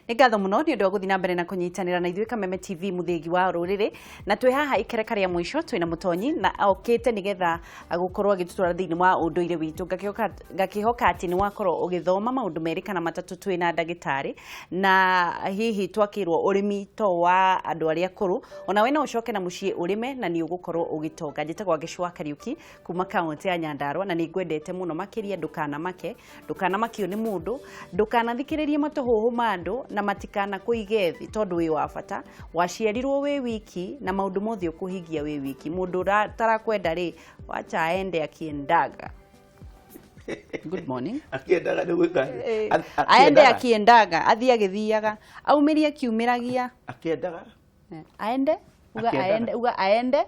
Ngatho muno ni undu guthina mbere na kunyitanira na ithuĩ Kameme TV muthegi wa rũrĩrĩ na twĩ haha ikereka rĩa mwisho twĩna mũtonyi na okĩte nigetha gukorwo agĩtũtwara thĩinĩ wa ũndũire witũ ngakĩhoka atĩ nĩ wakorwo ũgĩthoma maũndũ merĩ kana matatũ twĩna ndagĩtarĩ na hihi twakĩrwo ũrĩmi to wa andũ arĩa akũrũ ona we no ũcoke na mũciĩ ũrĩme na nĩ ũgũkorwo ũgĩtonga njĩtagwo Gĩcũa Kariuki kuma kaunti ya Nyandarua na nĩ ngwendete mũno makĩria ndũkanamakio nĩ mũndũ ndũkanathikĩrĩrie matũhũhũ ma andũ na matikana kuige thi tondu wi wa bata waciarirwo wi wiki na maundu mothe ukuhingia wi wiki mundu tarakwenda ri wacha aende akiendaga. Good morning. Akiendaga ni gwika aende akiendaga athie agithiaga aumirie kiumiragia akiendaga aende uga aende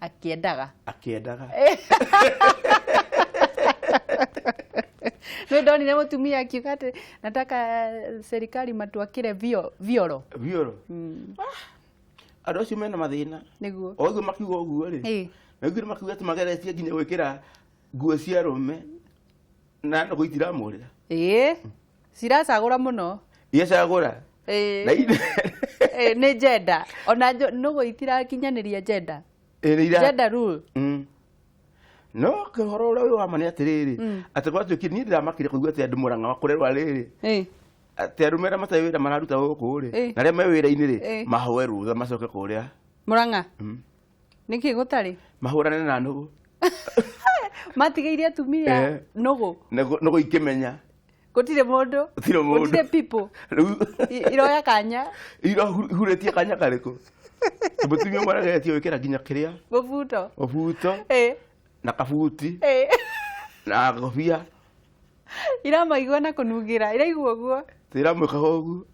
akiendaga no ndonire mutumia akiuga ati nataka serikali matuakire vioro andu acio mena mathina niguo oguo makiuga uguo ri niguo makiuga ati mageretie nginya gwikira nguo cia rume na no guitira murira ciracagura muno iracagura ni gender ona no guitira kinyaniria gender gender rule no kehoro uri wa mani atiriri ati kwa tuki ni ndiramakire kuigua ati andu Murang'a makurerwa riri ati arumera matawira mararuta guku ri na ria me wira-ini ri mahoe rutha macoke kuria Murang'a niki gutari mahurane na nugu matigeire atumia nugu ikimenya gutire mundu gutire people iroya kanya huretie kanya kariku mutumia mwaragetie wikira nginya kiria obuto na kabuti na gofia iramaigua na kunugira iraigua guo tiramwika hogu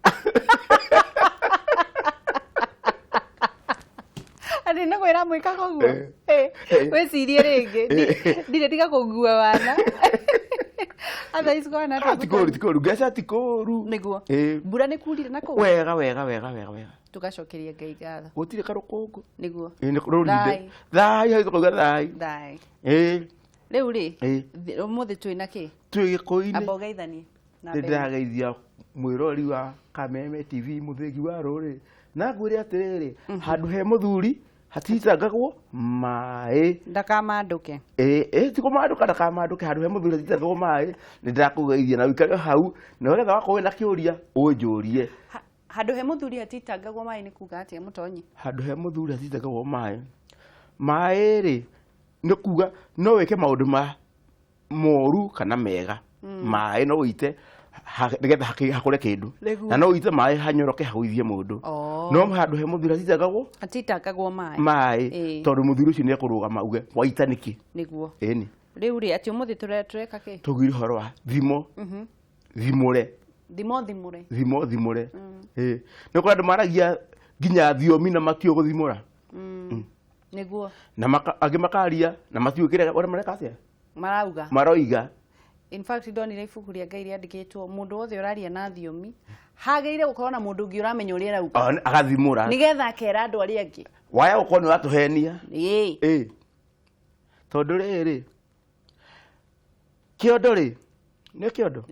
ani no gwira mwika hogu wecirie ringi ndire tiga kugua wana atha isiko na tikoru gesa tikoru niguo mbura ni kurire na kugu wega tugacokeria Ngai gatho gutire karukungu niguo ni rurinde thai kuga thai riu ri umuthi twina ki twi gikoini amba ugeithanie na ndirageithia mwirori wa Kameme TV muthegi wa ruri na ngwire atiriri handu he muthuri hatitangagwo mai ndakamanduke tikumanduka ndakamanduke handu he muthuri hatitangagwo mai ni ndirakugeithia na wikare hau na wegetha wakorwo na kiuria unjurie handu he muthuri hatitangagwo mai ni kuga atia mutonyi handu he muthuri hatitangagwo mai ri ni kuga no weke maundu ma moru kana mega mai no uite nigetha hakure kindu na no uite mai hanyoroke hauithie mundu no handu he muthuri hatitangagwo mai tondu muthuri ucio ni ekurugama uge waita niki niguo ni riu ri ati umuthi tureka ki tugire horo wa thimo thimure thimure ni kwa andu maragia nginya thiomi na matio guthimura niguo na agi makaria na matio kire ora mareka atia maroiga in fact ndonire ibuku ria Ngai riandikitwo mundu wothe uraria na thiomi hageire gukorwo na mundu ungi uramenya uria arauga agathimura nigetha akera andu aria angi waya gukorwo ni watuhenia tondu riri kiondo ri ni kiondo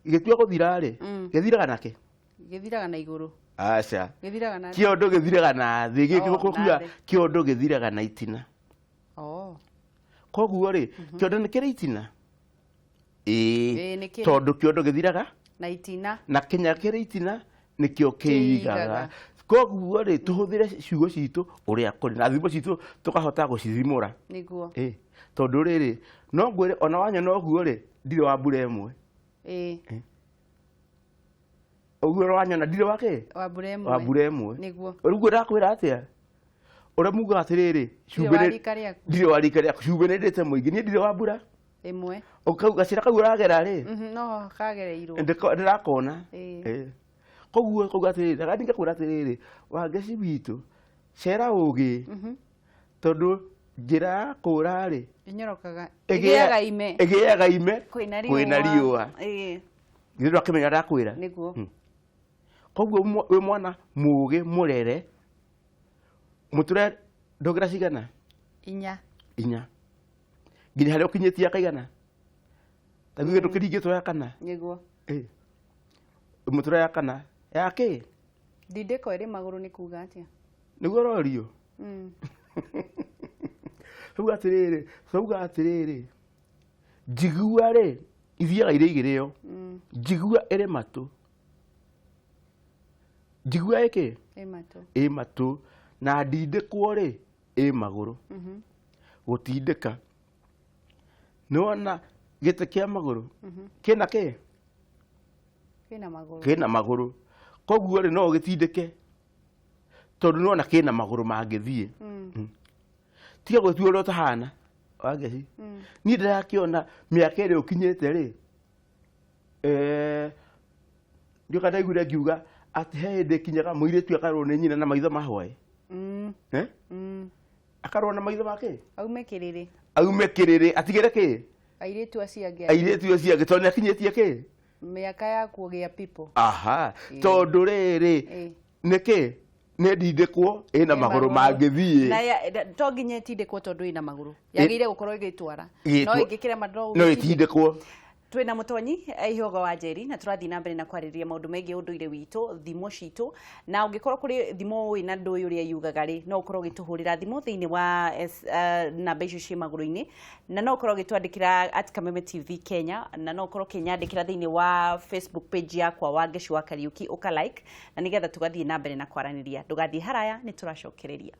gitua guthira ri githiraga nake githiraga na iguru aca githiraga na kiondo githiraga na thi gikukuga kiondo githiraga na itina koguo ri kiondo ni kiri itina tondu kiondo githiraga na itina na kinya kiri itina nikio kiigaga koguo ri tuhuthire ciugo citu uria kuri na thimo citu tukahota gucithimura niguo tondu riri no ngwire ona wanya no guo ri ndire wa mbura emwe oguo wanyona ndire wake wa mbura emwe niguo rugo ndakwira atia ora muga atiriri cubere ndire warika ria cubere ndete muingi ni ndire wa mbura emwe ukauga cira kau uragera ri no kagereirwo ndirakona koguo kuga atiriri ndinga kwira atiriri wangeci bitu cera ugi tondu njira kura ri inyorokaga igiaga ime kwina riua ngiru akimenya ndakwira niguo koguo we mwana mugi murere muture ndogira cigana inya nginya haria ukinyitie akaigana taguo tukiringitwo ya kana niguo mutura ya kana ya ki ndindiko iri maguru ni kuga atia niguo rorio sauga atiriri njigua ri ithiaga ire igireo njigua iri matu njigua iki ĩ matu na ndindĩkwo ri ĩ maguru gutindĩka niwona gĩtĩ kĩa maguru kĩna kĩ kĩna maguru koguo ri no gĩtindĩke tondu niwona kĩna maguru mangĩthiĩ tiga gũtua ũrĩa ũtahana wangeci niĩ ndĩrakĩona mĩaka ĩrĩa ũkinyĩte rĩ ndioka ndaiguire ngiuga atĩ he hĩndĩ ĩkinyaga mũirĩtu akarorwo nĩ nyina na maitho mahwaĩ akarorwo na maitho make aume kĩrĩrĩ atigĩre kĩ airĩtu acio angĩ tondũ nĩakinyĩtie kĩ mĩaka ya kuogĩa people aha tondũ rĩrĩ nĩkĩ nĩ ndindĩkwo ĩna magũrũ mangĩthiĩ na to nginya ĩtindĩkwo tondũ ĩna magũrũ yagĩrĩire gũkorwo ĩgĩtwara no ĩngĩkĩra mandũ no ĩtindĩkwo twina mutonyi Ihogo wa Njeri na turathi na mbere na kwarĩrĩria maũndũ megiĩ ũndũire witũ thimo citũ na ũngĩkorwo kũrĩ thimo wĩna ndũĩ ũrĩa yugaga rĩ no ũkorwo ũgĩtũhũrĩra thimo thĩinĩ wa namba icio ciĩ magũrũ-inĩ na no ũkorwo ũgĩtwandĩkĩra @Kameme TV Kenya na no ũkorwo ũkĩnyandĩkĩra thĩinĩ wa Facebook page yakwa Wangeci wa Kariuki ũka like na nĩgetha tũgathiĩ na mbere na kwaranĩria ndũgathiĩ haraya nĩ tũracokereria.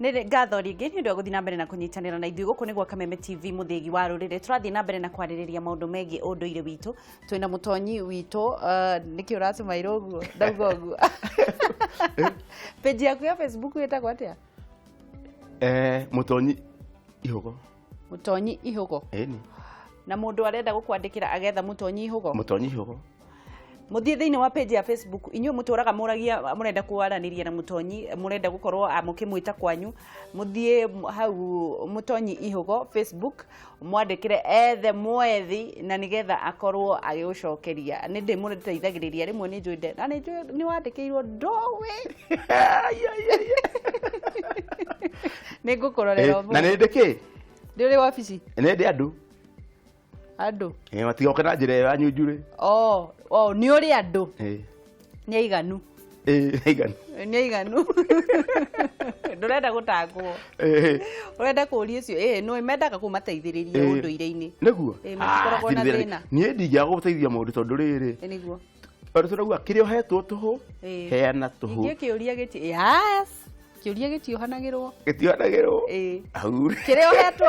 Nere gatho ringi ni ndio guthina mbere na kunyitanira na ithuĩ gũkũ nĩgwo Kameme TV muthegi wa rũrĩrĩ tũrathiĩ na mbere na kwarĩrĩria maũndũ megiĩ ũndũire witũ twĩna mũtonyi witũ nĩkĩ ũratũma iroguo ndauga ũguo page yaku ya Facebook ĩtagwo atĩa mũtonyi Ihogo mũtonyi Ihogo ĩni na mũndũ arenda gũkwandĩkĩra agetha mũtonyi Ihogo muthie thĩinĩ wa page ya Facebook inyuĩ mũtũraga mũragia mũrenda kwaranĩria na mũtonyi mũrenda gũkorwo mũkĩmwĩta kwanyu muthie hau mũtonyi Ihogo Facebook mwandĩkĩre ethe mwethi na nĩgetha akorwo agĩgũcokeria nĩ ndĩmũteithagĩrĩria rĩmwe nĩ njũĩ na nĩ wandĩkĩirwo ndowe nĩ ngũkũrorera na nĩ ndĩkĩ ndĩrĩ wabici nĩ ndĩ andũ matigoke na njĩra ya nyunjurĩ nĩ ũrĩ andũ nĩ aiganu nĩ aiganu ndũrenda gũtangwo ũrenda kũũria ũcio no mendaga kũmateithĩrĩria ũndũire-inĩ nĩguo matikoragwo na thĩna niĩ ndingĩaga gũteithia mũndũ tondũ rĩrĩ nĩguo tondũ tũrauga kĩrĩa ũhetwo tũhũ heana tũhũ ingĩ kĩũria gĩtiohanagĩrwo kĩrĩa ũhetwo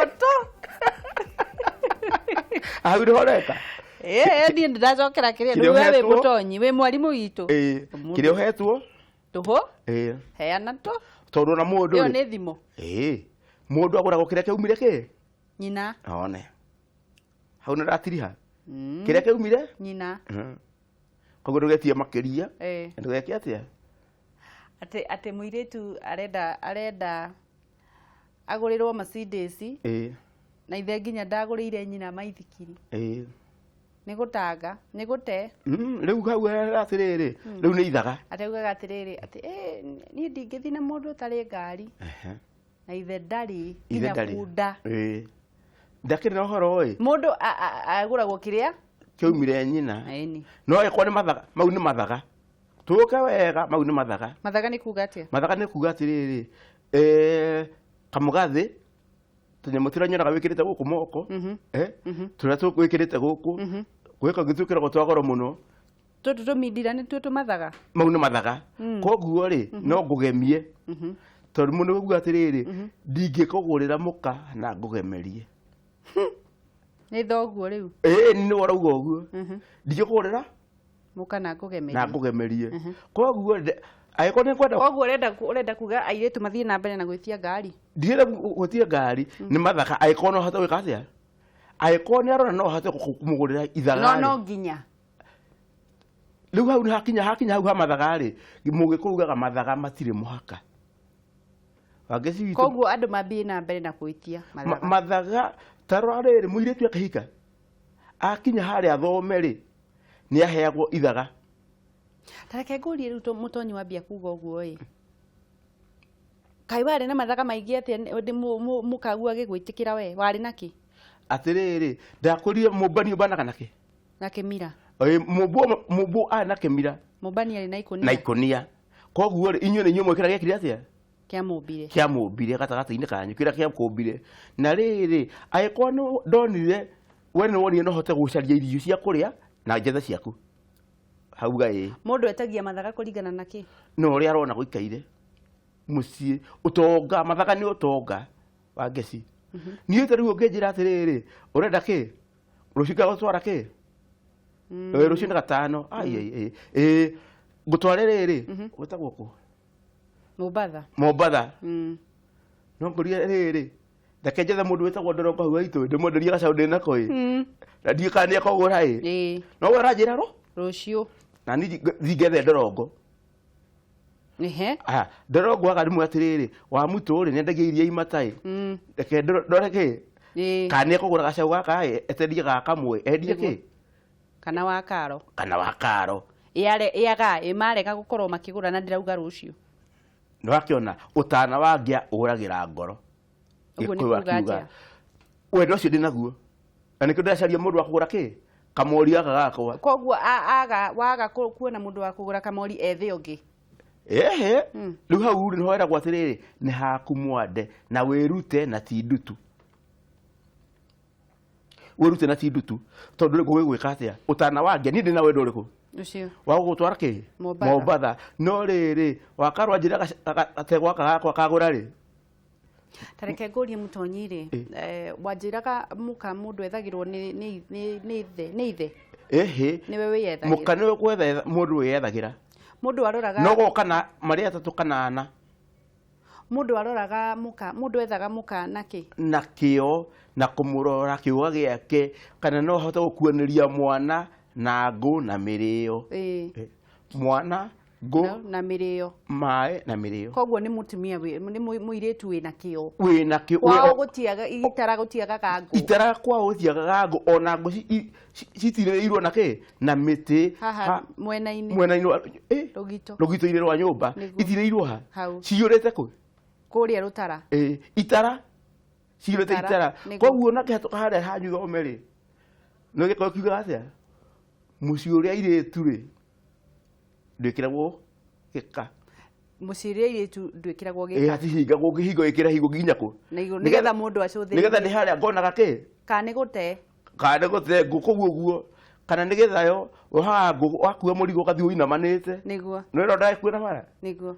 hau nĩ horeka niĩ ndĩracokera kĩrĩa nĩwe wĩ mũtonyi wĩ mwarimũ witũ kĩrĩa ũhetwo tũhũ heana tondũ na mũndũ ĩyo nĩ thimo mũndũ agũragwo kĩrĩa kĩaumire kĩ nyina one hau nĩ ratiriha kĩrĩa kĩaumire nyina koguo ndũgetie makĩria ndũgeke atĩa atĩ mũirĩtu arenda agũrĩrwo Mercedes na ithe nginya ndagũrĩire nyina maithikiri nĩ gũtanga nĩ gũte rĩu hau atĩrĩrĩ rĩu nĩ ithaga ataugaga atĩrĩrĩ atĩ niĩ ndingĩthiĩ na mũndũ ũtarĩ ngari na ithe ndarĩ nginya bunda ndakĩrĩ na ũhoro mũndũ agũragwo kĩrĩa kĩaumire nyina no ĩkorwo nĩ mathaga mau nĩ mathaga tũke wega mau nĩ mathaga nĩ kuga atĩa mathaga nĩ kuga atĩrĩrĩ kamũgathĩ tũnyamũ tũrĩa nyonaga wĩkĩrĩte gũkũ moko tũrĩa tũgwĩkĩrĩte gũkũ gwĩka gĩtũkĩragwo twa goro mũno tũtũ tũmindira nĩ tuo tũmathaga mau nĩ mathaga koguo rĩ no ngũgemie tondũ mũndũ ũguo atĩrĩrĩ ndingĩkũgũrĩra mũka na ngũgemerie nĩ thoguo rĩu nĩ warauga ũguo ndingĩkũgũrĩra mũka na ngũgemerie koguo agĩkorwo nĩ kwenda koguo ũrenda kuga airĩtu mathiĩ na mbere na gwĩtia ngari ndirenda gwĩtia ngari nĩ mathaga agĩkorwo no ahote gwĩka atĩa agĩkorwo nĩ arona no ahote kũmũgũrĩra ithaga no nginya rĩu hau nĩ hakinya hau ha mathaga rĩ mũgĩkũrugaga mathaga matirĩ mũhaka koguo andũ mambie na mbere na gwĩtia mathaga tarora rĩrĩ mũirĩtu akĩhika akinya harĩa athome rĩ nĩ aheagwo ithaga. Tareke ngũrie rĩu mũtonyi wambia kuga ũguo ĩ. Kai warĩ na mathaga maingĩ atĩa ndĩ mũkagu agĩgwĩtĩkĩra we warĩ naki? Atĩrĩrĩ, ndakũrire mũmbani ũmbanaga nake. Na kĩmira. Mũmbu na kĩmira. Mũmbani arĩ na ikonia. Na ikonia. Koguo inyuĩ nĩ inyuĩ mwĩkĩra gĩkire atĩa? Kĩa mũmbire gatagatĩ-inĩ kanyu kĩrĩa kĩa kũmbire. Na rĩrĩ, agĩkorwo ndonire we nĩ wonire no hote gũcaria irio cia kũrĩa na njethe ciaku. Hauga ĩ. Mũndũ etagia mathaga kũringana na kĩ? No ũrĩa arona gũikaire mũciĩ ũtonga, mathaga nĩ ũtonga wa ngeci. Niĩ ta rĩu ũngĩnjĩra atĩrĩrĩ, ũrenda kĩ? Rũciũ ngagũtwara kĩ? Rũciũ nĩ gatano. Ngũtware rĩrĩ, gwĩtagwo kũ? Mombatha. No ngũrie rĩrĩ, reke njethe mũndũ wĩtagwo Ndorongo hau haitũ ndĩmwenderie gacaũ ndĩ nako ĩ. Na ndiĩ kana nĩakagũra ĩ. No we ũranjĩra rũciũ. Na niĩ thingethe Ndorongo. Ndorongo agarĩmwe atĩrĩrĩ, wa mũtũ rĩ nĩendagia iria imata ĩ. Reke ndore kĩ? Kana nĩakagũra gacaũ gaka ĩ, eterie gaka kamwe endie kĩ? Kana wa karo. Ĩaga marega gũkorwo makĩgũra na ndĩrauga rũciũ. Nĩwakĩona ũtana wangĩa ũragĩra ngoro. Ũguo nĩ kuuga atĩa? Wendo ũcio ndĩnaguo. Na nĩkĩo ndĩracaria mũndũ wa kũgũra kĩ? Kamori gaka gakwa. Koguo waga kuona mũndũ wa kũgũra kamori ethe ũngĩ. Rĩu hau rĩ nĩho eragwo atĩrĩrĩ, nĩ haku mwande na wĩrute na ti ndutu. Wĩrute na ti ndutu. Tondũ rĩ gũgwĩka atĩa? Ũtana wangĩa niĩ ndĩna wendo ũrĩkũ? Ũcio. Wa gũgũtwara kĩ? Mombatha. No rĩrĩ, wakarwa njĩra gategwa gaka gakwa kagũra rĩ? Tareke ngũrie mũtonyi rĩ, wanjĩraga mũka mũndũ ethagĩrwo nĩ ithe. Nĩwe wĩyethagĩra. Mũka nĩwe gwetha mũndũ wĩyethagĩra. Mũndũ aroraga. No gũka marĩ atatũ kana ana. Mũndũ aroraga mũka, mũndũ ethaga mũka na kĩ? Na kĩo na kũmũrora kĩũga gĩake, kana no ahote gũkuanĩria mwana na ngũ na mĩrĩo. Mwana, ngũ na mĩrĩo. Maĩ na mĩrĩo. Koguo nĩ mũtumia nĩ mũirĩtu wĩna kĩo. Wĩna kĩo. Kwao gũtiaga itara gũtiagaga ngũ. Itara kwao gũtiagaga ngũ ona ngũ citirĩirwo na kĩ? Na mĩtĩ. Haha mwena-inĩ. Rũgito-inĩ rwa nyũmba. Itirĩirwo ha? Ciyũrĩte kũ? Kũrĩa Rũtara. Itara. Ciyũrĩte itara. Koguo na kĩhatũka harĩa hanyu thome rĩ. No gĩkorwo kiugaga atĩa? Mũciĩ ũrĩa airĩtu rĩ ndwĩkĩragwo gĩka. Mũciĩ ũrĩa airĩtu ndwĩkĩragwo gĩka. Hatihingagwo kĩhingo gĩkĩra hingo nginya kũ? Nĩgetha mũndũ acũthĩrĩrie. Nĩgetha ndĩ harĩa ngonaga kĩ? Kana nĩ gũte. Kana nĩ gũte ngũ ũguo. Kana nĩgetha yo haha ngũ wakua mũrigo ũgathiĩ ũinamanĩte. Nĩguo. No ĩno ndagĩkuĩra bara? Nĩguo.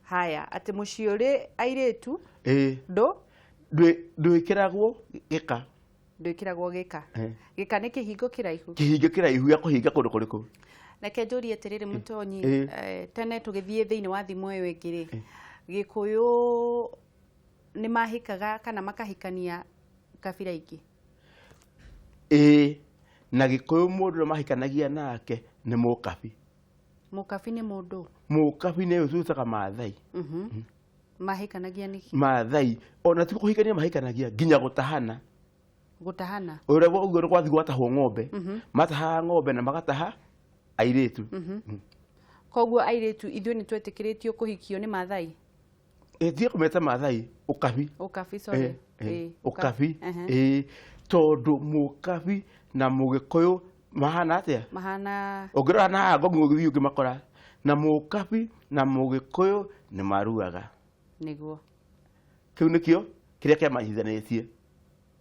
Haya, atĩ mũciĩ ũrĩa airĩtu ndwĩkĩragwo gĩka. Ndwĩkĩragwo gĩka. Gĩka nĩ kĩhingo kĩraihu. Kĩhingo kĩraihu gĩa kũhinga kũndũ kũrĩkũ? Reke njũrie atĩrĩrĩ mũtonyi, tene tũgĩthiĩ thĩinĩ wa thimũ ĩyo ĩngĩ rĩ, Gĩkũyũ nĩ mahikaga kana makahikania kabira ingĩ? Na Gĩkũyũ mũndũ ũrĩa mahikanagia nake nĩ mũkabi. Mũkabi nĩ mũndũ? Mũkabi nĩ tũtaga Maathai. Mahikanagia nĩkĩ? Maathai. Ona ti kũhikania mahikanagia nginya gũtahana. Gũtahana? Ũrĩa ũguo nĩ gwathiĩ gwatahwo ng'ombe. Matahaga ng'ombe na magataha airĩtu. Koguo airĩtu ithuĩ nĩ twetĩkĩrĩtio kũhikio nĩ Maathai? Tiga kũmeta Maathai, ũkabi. Ũkabi, sorry. Ũkabi. Tondũ mũkabi na Mũgĩkũyũ mahana atĩa? Mahana. Ũngĩrora na haha Ngong'u ũgĩthiĩ ũngĩmakora. Na mũkabi na Mũgĩkũyũ nĩ maruaga. Nĩguo. Kĩu nĩkĩo kĩrĩa kĩamanyitithanĩtie.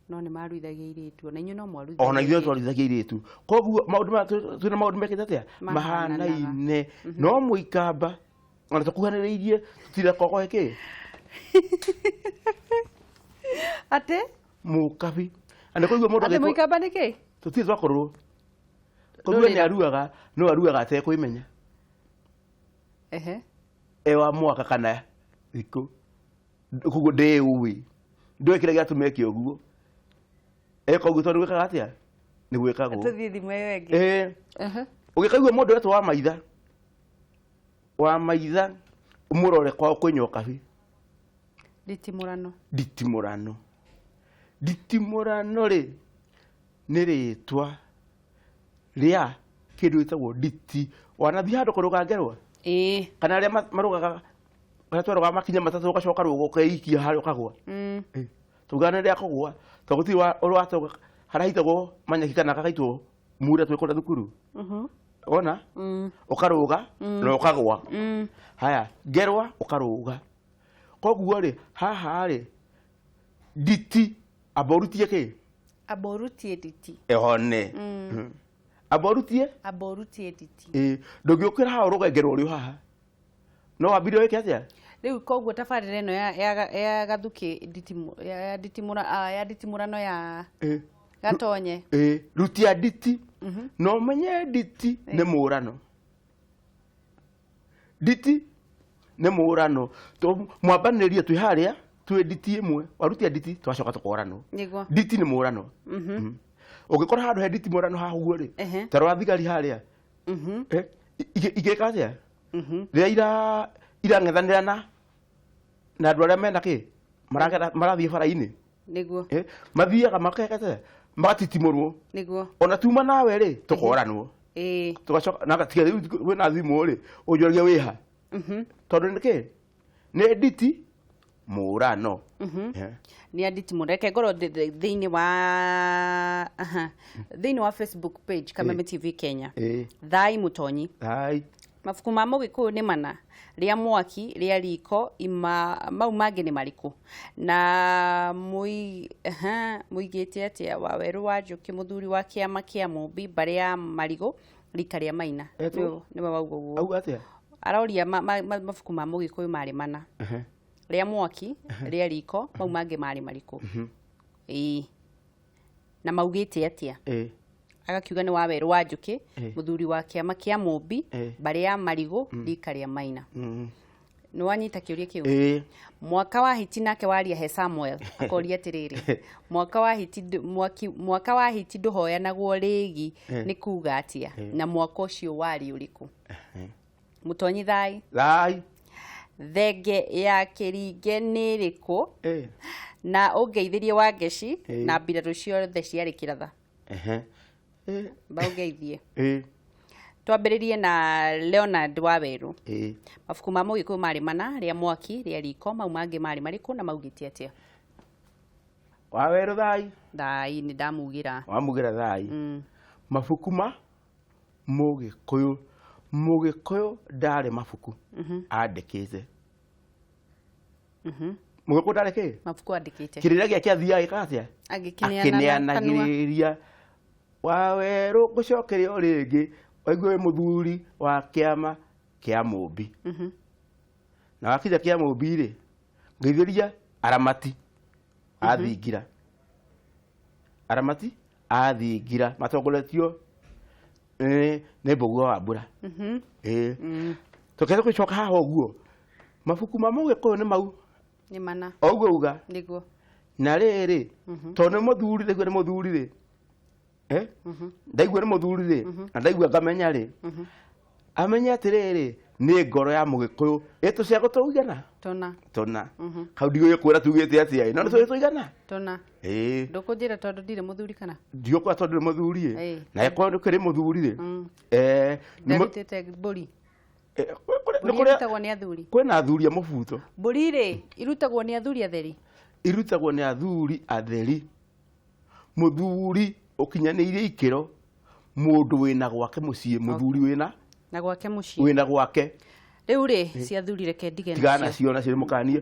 No nĩ maruithagia airĩtu, ona inyuĩ no mwaruithagia. Ona ithuĩ twaruithagia airĩtu. Koguo twĩna maũndũ mekĩte atĩa? Mahanaine. No mũikamba ona tũkuhanĩrĩirie tũtirekogoe kĩ? Atĩ? Mũkabi. Ana koguo mũndũ atĩ mũikamba nĩ kĩ? Tũtirĩ twakorwo. Koguo nĩ aruaga, no aruaga atekwĩmenya. Wa mwaka kana thikũ. Koguo ndĩũĩ. Ndũĩ kĩrĩa gĩatũmire kĩ ũguo. Koguo tondũ gwĩkaga atĩa? Nĩ gwĩkagwo. Tũthiĩ thimũ ĩyo ĩngĩ. Ũgĩkaigua mũndũ wetwo wa maitha. Wa maitha ũmũrore kwao kwĩnya ũkabi. Nditimũrano. Nditimũrano. Nditimũrano rĩ nĩ rĩtwa rĩa kindu gitagwo nditi wanathi handu kurugangerwa kana aria marugaga twaruga makinya matatu ugacoka rugo ukeikia hari ukagwa tugana ria kugwa tuguti wa urwatoga harahitagwo manyaki kana kagaitwo mura twikora thukuru ona ukaruga na ukagwa haya gerwa ukaruga koguo ri haha ri nditi aborutie ki aborutie nditi ehone aborutie nditi ndungiukira ha urugengerwo uri haha no wambire weke atia riu koguo tabarire no ya gathuki nditimurano ya gatonye rutia nditi no menye nditi ne murano nditi ne murano to mwambanirie twi haria twi nditi imwe warutia nditi twacoka tukorano nditi ne murano ugikora handu he nditi murano ha huo ri tarwa thigari haria igeka atia ria irang'ethanirana na andu aria mena ki marathie bara-ini niguo mathiaga makekete magatitimurwo niguo ona tuma nawe ri tukoranwo tugacoka na gatiga riu wina thimu ri unjoria wiha tondu niki ni nditi murano ni nditi mureke ngoro thiini wa Facebook page Kameme TV Kenya Thai Mutonyi mabuku ma Mugikuyu ni mana ria mwaki ria riko mau mangi ni mariku na muigite atia Waweru wa Njuki muthuri wa kiama kia Mumbi mbari ya Marigo rika ria Maina ni waugo guo au atia aroria mabuku ma Mugikuyu mari mana ria mwaki ria riko mau mangi mari mariku na maugite atia agakiuga ni Waweru wa Njuki muthuri wa kiama kia Mumbi mbari ya Marigo rika ria Maina ni wanyita kiuria kiu mwaka wa hiti nake waria he Samuel akoria atiriri mwaka wa hiti nduhoyanagwo rigi ni kuga atia na mwaka ucio wari uriku Mutonyi Thai thenge ya kiringe ni riku na ungeithirie Wangeci na mbiraru ciothe ciari kiratha baugeithie twambiririe na Leonard Waweru mabuku ma Mugikuyu mari mana ria mwaki ria riko mau mangi mari mariku na maugite atia Waweru Thai ni ndamugira wamugira Thai mabuku ma Mugikuyu ndari mabuku andikite Mugikuyu ndari ki mabuku andikite kirira giake athia gikatia akineanagiriria Waweru gucokerio ringi waigwe muthuri wa kiama kia Mumbi na wakinya kia Mumbi ri ngeithiria aramati athingira matongoretio ni Mbugua wa Mbura tukete kwicoka haha uguo mabuku ma Mugikuyu ni mau ni mana oguo uga niguo na riri tondu muthuri ni muthuri ri ndaigua ni muthuri ri na ndaigua ngamenya ri amenya atiriri ni ngoro ya Mugikuyu itucia gutuigana tona kau ndigå kwä ra tugä te atia no nä tå tå igana tona ndå kå njä ra tondå ndirä må thuri kana ndigå kwa tondå nä må thuri na äkorwo nä kä rä må thuri rä ndarä te mbå ri irutagwo nä athuri kwä na athuri a må buto mbå ri rä irutagwo nä athuri atheri irutagwo nä athuri atheri må thuri å kinyanä irie ikä ro må ndå wä na gwake må ciä må thuri wä na gwake må ciä wä na gwake rä u rä cia thuri reke ndige tigana ciona cirä må kanie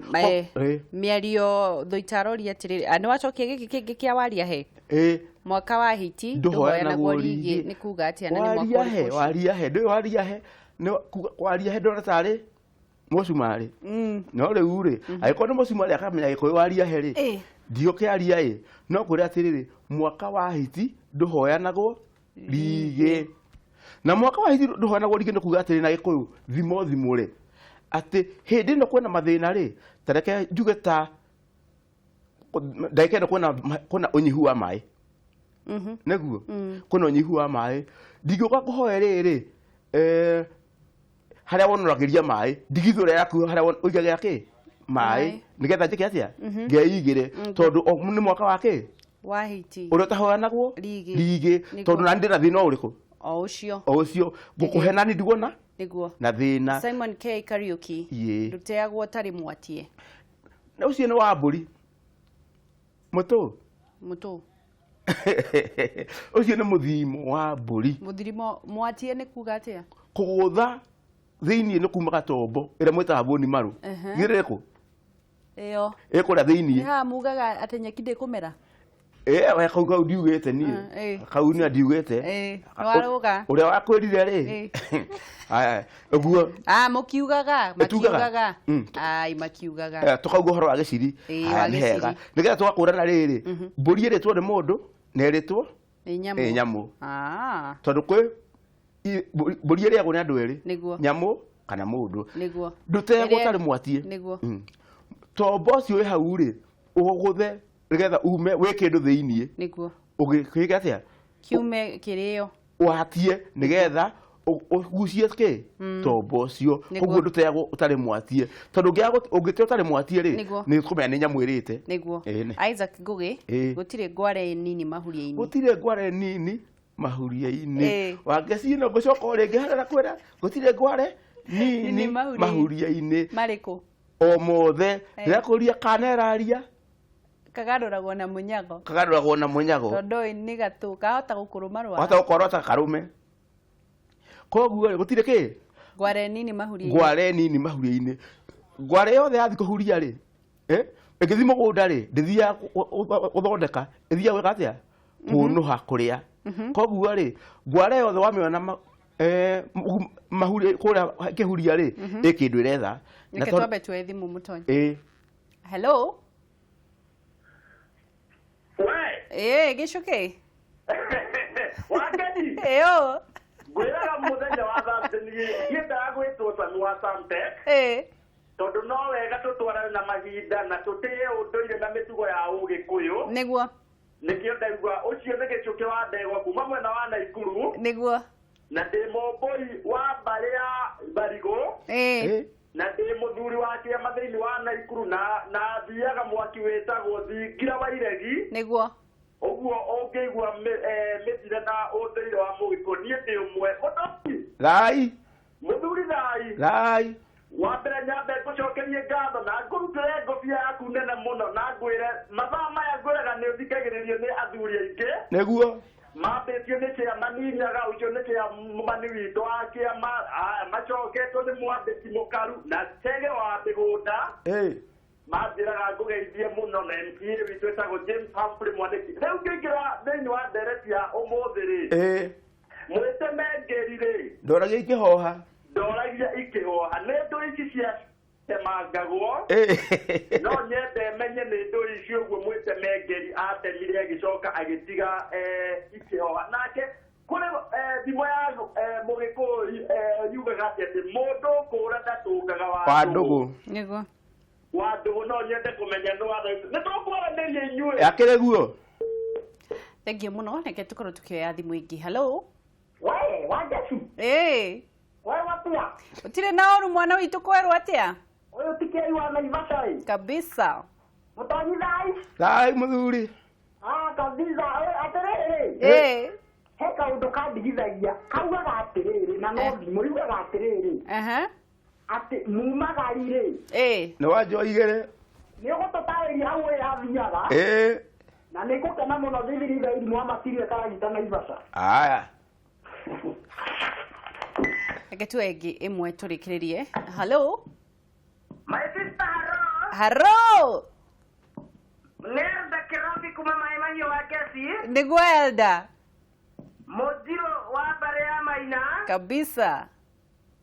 mĩario thũitaroria atiriri nĩ wacokia gĩkĩ kĩngĩ kĩa waria he mwaka wa hiti ndũhoyanagwo rigi nĩ kuga atĩa na nĩ mwaka ũrĩkũ waria he ndĩ waria he waria he ndona tarĩ mũcumarĩ no rĩu rĩ agĩkorwo nĩ mũcumarĩ akamenya gĩkũyũ waria he rĩ ndiũkĩaria ĩ no kũrĩ atĩrĩrĩ mwaka wa hiti ndũhoyanagwo rigi na mwaka wa hiti ndũhoyanagwo rigi nĩ kuga atĩrĩ na gĩkũyũ thimo rĩ atĩ hĩndĩ ĩno kwĩna mathĩna rĩ tareke njuge ta ndagĩka ĩno kwĩna ũnyihu wa maĩ nĩguo kwĩna ũnyihu wa maĩ ndingĩũka kũhoya rĩrĩ harĩa wonũragĩria maĩ ndigithũ ũrĩa yaku harĩa ũigagĩra kĩ maĩ nĩgetha njĩke atĩa ngeigĩre tondũ nĩ mwaka wa kĩ wa hiti ũrĩa ũtahoyanagwo rigi tondũ nani ndĩna thĩna ũrĩkũ o ucio gukuhenani ndigona niguo na thina Simon K Kariuki ruteagwo tari mwatie na ucio ni wa mburi mutu ucio ni muthimo wa mburi muthirimo mwatie ni kuga atia kugutha thiini ni kuma gatombo ira mwitaga boni maru gireko iyo ikuria thiini ha mugaga atenyeki ndi kumera we kau ndiugite ni kau ni ndiugite waruga uria wakwirire ri aya uguo mukiugaga makiugaga ai makiugaga tukauga horo wa giciri ni hega nigetha twakũrana riri mbũri ĩrĩtwo nĩ mũndũ na ĩrĩtwo nĩ nyamũ tondũ kwĩ mbũri ĩrĩagwo nĩ andũ erĩ nyamũ kana mũndũ ndũtegwo ũtarĩ mwatie tombo ũcio wĩ hau rĩ ũgũthe nigetha ume wĩ kĩndũ thĩiniĩ ũgĩkĩka atĩa kiume kĩrĩo watie nigetha ugucie ke tombo ucio koguo ndutegwo utari mwatie tondu ungite utari mwatie ri ni kumenya ni nyamu irite niguo Isaac Ngugi gutire ngware nini mahuria-ini gutire ngware nini mahuria-ini wangecino ngucoka ringi harara kwira gutire ngware nini mahuria-ini mariku o mothe ndirakuria kaneraria kagaruragwo na munyago tondu ni gatu kahota gukuruma rwa hota gukorwo ta karume koguo gutire ki ngware nini mahuria-ini ngware yothe yathi kuhuria ri igithi mugunda ri ndithia uthondeka ithia gwika atia kunuha kuria koguo ri ngware yothe wamiona mahuria kuria kihuria ri ikindu iretha na twambe twe thimu mutonyi hello gicuki wakeni yo gwiraga muthenya wa thamte ni ndagwitwo sami wa samte tondu no wega tutwarane na mahinda na tutie unduire na mitugo ya ugikuyu niguo nikio ndaigua ucio ni gicuki wa ndegwa kuma mwena wa Naikuru niguo na ndi mumbui wa mbari ya Barigo na ndi muthuri wa kiama thiini wa Naikuru na thiaga mwaki witagwo Thingira wa Iregi niguo uguo ungeigua mithire na unduire wa mugiko nie ndi umwe muthuri muthuri thai wa mbere nyambe ngucokerie ngatho na ngurutire ngobia yaku nene muno na ngwire mathaa maya ngwiraga ni uthikagiririo ni athuri aingi niguo mambĩtio nĩ chairman nyaga ucio nĩ chairman witũ wa kĩama macoketwo nĩ mwandĩki mũkaru na Chege wa mĩgũnda manjĩraga ngũgeithie mũno na MCA witũ ĩtagwo James Humphrey Mwanĩki rĩu ngĩingĩra thĩinĩ wa ndereti ya ũmũthĩ rĩ mwĩteme ngeri rĩ ndoragia ikĩhoha nĩ ndũ ici cia temangagwo no nyende menye nĩ ndũ ici ũguo mwĩteme ngeri atemire agĩcoka agĩtiga ikĩhoha nake kũrĩ thimo ya mũgĩkũyũ yugaga atĩ mũndũ kũra ndatũngaga wa ndũgũ nĩguo wa ndũgũ no nyende kũmenya nĩ watho nĩ tũkwaranĩria inyuĩ akĩrĩ guo thengiũ mũno reke tũkorwo tukĩoya thimũ ingĩ hello wanjacu watia ũtirĩ na ũru mwana witũ kwerwo atĩa ũyũ ti Keri wa Naivasha kabisa mũtonyi thai mũthuri kabisa atĩrĩrĩ he kaũndũ kandigithagia kaugaga atĩrĩrĩ na no thimũ yugaga atĩrĩrĩ atĩ mumagari rĩ nĩ wanjoi igĩrĩ nĩ ũgũtũtarĩria hau ĩrathiaga na nĩ ngũkena mũno thithiri thairi mwamatirie karagita Naivasha aya reke tuoe ĩngĩ ĩmwe tũrĩkĩrĩrie hello my sister hello Lerda Kirabi kuma maimani wa kesi nĩguo Elda Mujiro wa bare ya Maina kabisa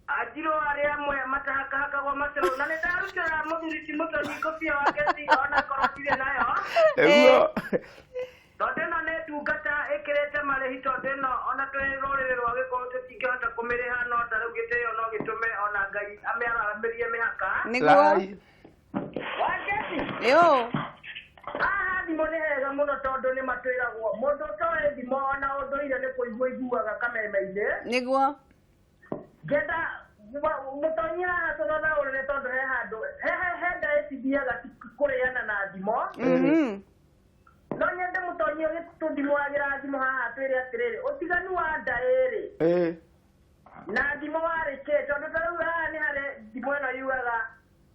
ajiro aria mwe matahaka kwa masero na ndarutira muthuri muto ni kofia wa kesi ona korotire nayo nĩguo tondeno ne tungata ikirete marehi tondeno ona twirorere rwa gĩkorwo tũtingĩhota kũmĩrĩha no tarĩu gĩtĩo no gĩtũme ona Ngai amĩaramirie mĩhaka nĩguo waketi yo thimũ nĩ hega mũno tondũ nĩ matwĩragwo mũndũ ũtoĩ thimũ ona ũndũire nĩ kũigua iguaga kameme-inĩ nĩguo ngenda mũtonyi haha tũthathaũrĩre tondũ he handũ he ndaĩcithiaga kũrĩana na thimũ no nyende mutonyi gitundimwagira thimo haha twire atiriri utiganu wa ndairi na thimo warike tondu tarau haha ni hari thimo ino yugaga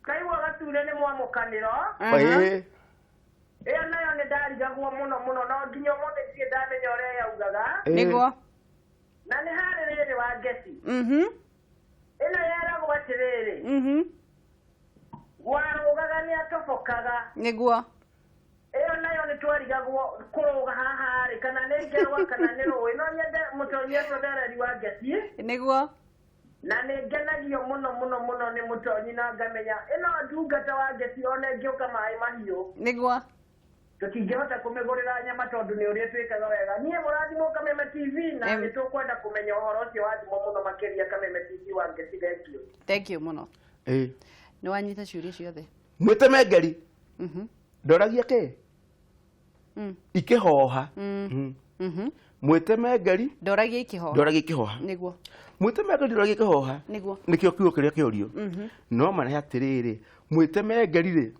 kaigua gature ni mwamukaniro iyo nayo ni ndarigagwo muno muno no nginya umuthi ndirĩ ndamenya ũrĩa yaugaga niguo na nĩ harĩ rĩrĩ wa ngeci ĩno yeragwo atĩrĩrĩ warũgaga nĩ atobokaga niguo iyo nayo nĩ twarigagwo kũrũga haha rĩ kana nĩ ngerwa kana nĩ rũĩ no nyende mũtonyi ũcio ndereri wa ngeci niguo na nĩ ngenagio mũno mũno mũno nĩ mũtonyi na ngamenya ĩno ndungata wa ngeci ona ĩngĩũka maĩ mahiũ niguo tutingĩhota kũmĩgũrĩra nyama tondũ nĩ ũrĩa twĩkaga wega niĩ mũrathimwo Kameme TV na nĩ tũkwenda kũmenya ũhoro ũcio wa thimo mũno makĩria Kameme TV wa ngeci thengio thank you mũno nĩ wanyita ciũria ciothe mwĩteme ngeri ndoragia kĩ ikĩhoha mwĩteme ngeri ndoragia ikĩhoha nĩguo mwĩteme ngeri ndoragia ikĩhoha nĩguo nĩkĩo kiugo kĩrĩa kĩorio no marehe atĩrĩrĩ mwĩteme ngeri rĩ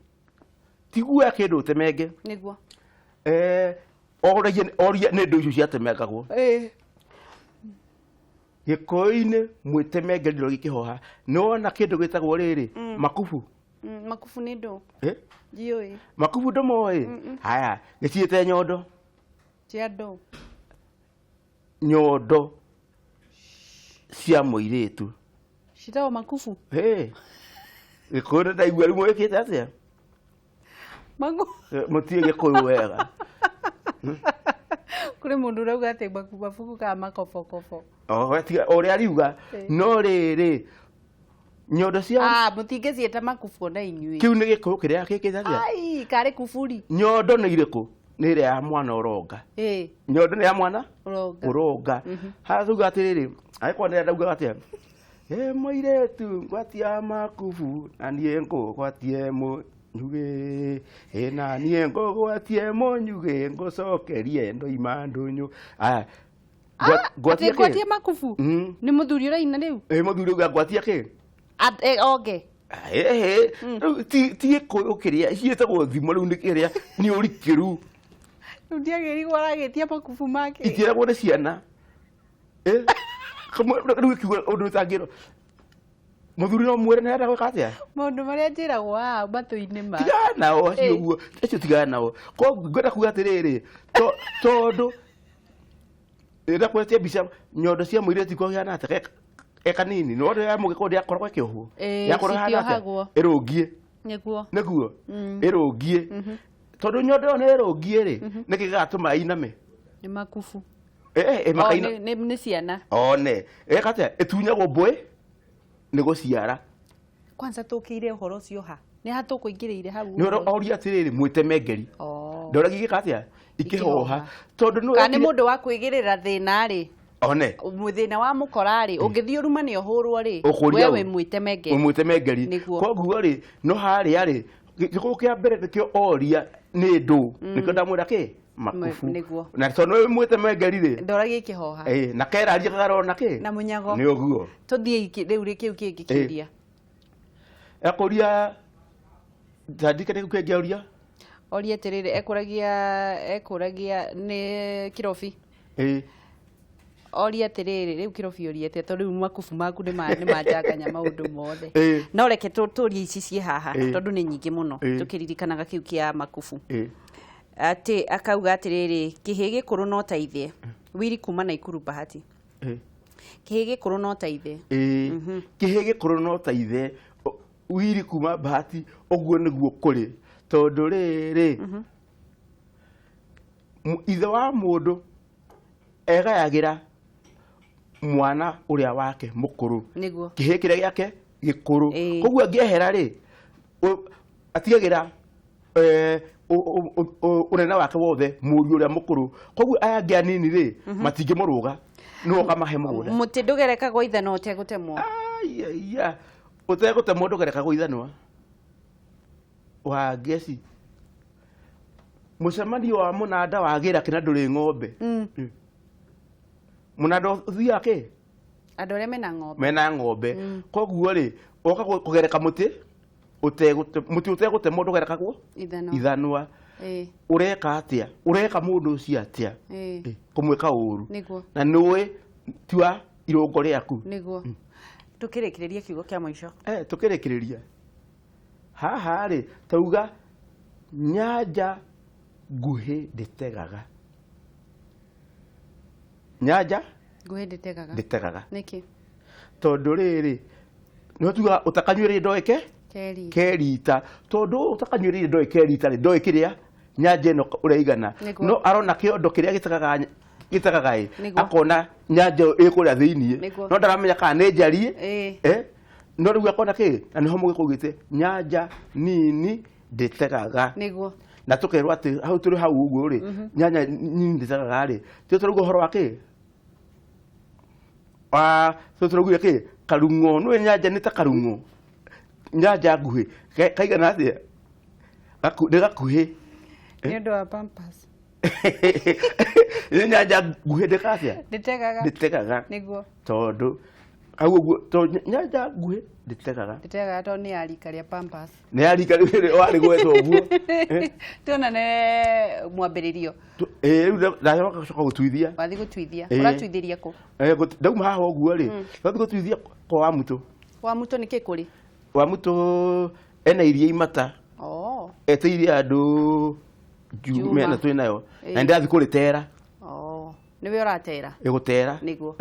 tigua kĩndũ ũtemenge nĩguo oria nĩ ndũ icio ciatemengagwo gĩkũyũ-inĩ mwĩteme ngeri ndoragia ikĩhoha nĩwona kĩndũ gĩtagwo rĩrĩ makubu makubu nĩ ndũ ndiũĩ makubu ndũmoĩ haya gĩciĩte nyondo cia ndũ nyondo cia mũirĩtu citagwo makubu gĩkũyũ ndaigua rĩu mwĩkĩte atĩa mũtiĩ gĩkũyũ wega kũrĩ mũndũ ũrauga atĩ mabuku kana makobokobo ũrĩa ariuga no rĩrĩ nyondo cia mũtingĩciĩta makubu na inyuĩ kĩu nĩ gĩkũyũ kĩrĩa gĩkĩte atĩa karĩ kuburi nyondo nĩ irĩkũ nĩ ĩrĩa ya mwana ũronga nyondo nĩ ya mwana ũronga hararuga atĩrĩrĩ agĩkorwo nĩ ndaugaga atĩa mũirĩtu ngwatia makubu na niĩ ngũgwatie mũnyugĩ na niĩ ngũgwatie mũnyugĩ ngũcokerie ndoima ndũnyũ ngwatie makubu nĩ mũthuri ũraina rĩu mũthuri ũguo ngwatia kĩ onge ti gĩkũyũ kĩrĩa ciĩtagwo thimo rĩu nĩ kĩrĩa nĩ ũrikĩru rĩu ndiagĩrĩirwo aragĩtia makubu make itiĩragwo nĩ ciana rĩu ikiuga ũndũ ũtangĩrwo mũthuri no mwĩre nĩ arenda gwĩka atĩa maũndũ marĩa njĩragwo haha matũ-inĩ ma tigana nao acio ũguo acio tigana nao koguo ngwenda kuga atĩrĩrĩ tondũ ĩrenda kwetia mbica nyondo cia mũirĩtu kũhana atĩa kanini no ya mũgĩkorwo ndĩakoragwo ĩkĩohwo yakorwo hana atĩa ĩrũngie nĩguo ĩrũngie tondũ nyondo ĩyo nĩ ĩrũngie rĩ nĩkĩ gĩgatũma ainame nĩ makubu nĩ ciana one ĩka atĩa ĩtunyagwo mbũĩ nĩ gũciara kwanza tũkĩire ũhoro ũcio ha nĩ ha tũkũingĩrĩire hau nĩ oria atĩrĩrĩ mwĩteme ngeri ndoragia gĩka atĩa ikĩhoha tondũ kana nĩ mũndũ wa kwĩgĩrĩra thĩna rĩ one thĩna wa mũkora rĩ ũngĩthiĩ ũruma nĩ ũhũrwo rĩ we mwĩteme ngeri koguo rĩ no harĩa rĩ gĩkũyũ kĩa mbere nĩkĩo oria nĩ ndũ nĩkĩo ndamwĩra kĩ makubu na tondũ mwĩteme ngeri rĩ ndoragia ikĩhoha na keraria kagarona kĩ na mũnyago nĩ ũguo tũthiĩ rĩu kĩu kĩngĩ kĩũria ekũria tandike nĩ kĩngĩũria oria atĩrĩrĩ ekũragia nĩ Kirobi oria atĩrĩrĩ rĩu Kirobi oriete tondũ rĩu makubu maku nĩ manjanganya maũndũ mothe no reke tũrie ici ciĩ haha tondũ nĩ nyingĩ mũno tũkĩririkanaga kĩu kĩa makubu atĩ akauga atĩrĩrĩ kĩhĩ gĩkũrũ no taithie Wili kuma Naikuru Bahati kĩhĩ gĩkũrũ no taithie kĩhĩ gĩkũrũ no taithie Wili kuma Bahati ũguo nĩguo kũrĩ tondũ rĩrĩ ithe wa mũndũ egayagĩra mwana ũrĩa wake mũkũrũ kĩhĩ kĩrĩa gĩake gĩkũrũ koguo angĩehera rĩ atigagĩra ũnene wake wothe mũriũ ũrĩa mũkũrũ koguo aya angĩ anini rĩ matingĩmũrũga no kamahe mũgũnda mũtĩ ndũgerekagwo ithanwa ũtegũtemwo ũtegũtemwo ndũgerekagwo ithanwa wa ngeci mũcemanio wa mũnanda wagĩra kĩna ndũrĩ ng'ombe mũnanda ũthiaga kĩ andũ arĩa mena ng'ombe koguo rĩ oka kũgereka mũtĩ ũtegũtemwo ndũgerekagwo ithanwa ureka atia ureka mundu ucio atia kumwika uru niguo na niwe tua irongo riaku niguo tukirekereria kiugo kia mwisho tukirekereria haha ri tauga nyanja nguhi nditegaga nyanja nguhi nditegaga niki tondu riri no tuga utakanyuire ndoike kerita tondu utakanyuire ndoike kerita ri ndoike ria nyanja no ureigana no arona kiondo kiria gitagaga akona nyanja ikuria thiini no ndaramenya kana ni njari no riu akona ki na niho mugikugite nyanja nini nditegaga niguo na tukerwa ati hau turi hau uguo ri nyanja nini nditegaga ri turugo horo wake turugo ki karungo no nyanja ni ta karungo nyanja nguhi kaigana atia gakuhi ni ndo wa Pampers ni nyanja nguhi ndikatia nditegaga niguo tondu au uguo to nyanja nguhi nditegaga to ni arika ria Pampers ni arika ri wari gwetwo uguo tuona ne mwambiririo riu ndacoka gucoka gutwithia wathi gutwithia uratwithiria ku ndauma haha uguo ri wathi gutwithia kwa wa muto ni kikuri wa muto ena iria imata eteirie andu jume na twinayo na ndathi kuritera niwe uratera igutera niguo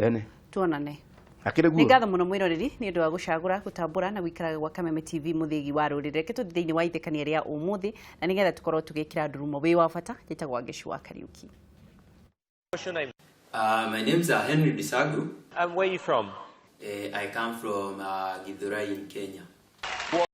tuonane akiriguo ngatho muno mwiroreri ni ndu wa gucagura gutambura na gwikara gwa Kameme TV muthigi wa rurire ketu thiini wa ithekania ria umuthi na nigetha tukorwo tugikira ndurumo wi wa bata gitagwa Gicua Kariuki. What's your name? My name's Henry Bisagu. And where are you from? I come from Githurai in Kenya.